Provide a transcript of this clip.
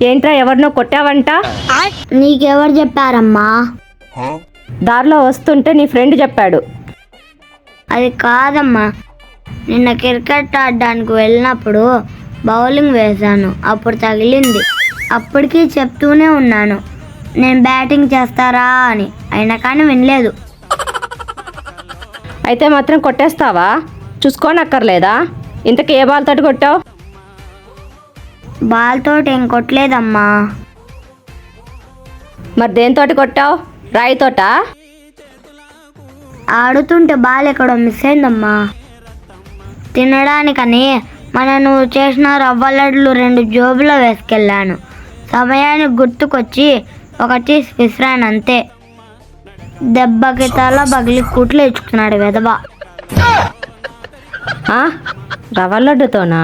ఏంట్రా ఎవరినో కొట్టావంట? నీకెవరు చెప్పారమ్మా? దారిలో వస్తుంటే నీ ఫ్రెండ్ చెప్పాడు. అది కాదమ్మా, నిన్న క్రికెట్ ఆడడానికి వెళ్ళినప్పుడు బౌలింగ్ వేశాను, అప్పుడు తగిలింది. అప్పటికి చెప్తూనే ఉన్నాను నేను బ్యాటింగ్ చేస్తారా అని, అయినా కానీ వినలేదు. అయితే మాత్రం కొట్టేస్తావా? చూసుకోనక్కర్లేదా? ఇంతకీ ఏ బాల్ తోటి కొట్టావు? బాల్ తోటి ఏం కొట్టలేదమ్మా. మరి దేనితోటి కొట్టావు? రాయితోటా? ఆడుతుంటే బాల్ ఎక్కడో మిస్ అయిందమ్మా. తినడానికని నువ్వు చేసిన రవ్వ లడ్లు 2 జోబులో వేసుకెళ్ళాను. సమయానికి గుర్తుకొచ్చి ఒకటి విసిరాను అంతే. దెబ్బకి తల పగిలి కుట్లు ఇచ్చుకున్నాడు వెధవ. రవ్వ లడ్డుతోనా?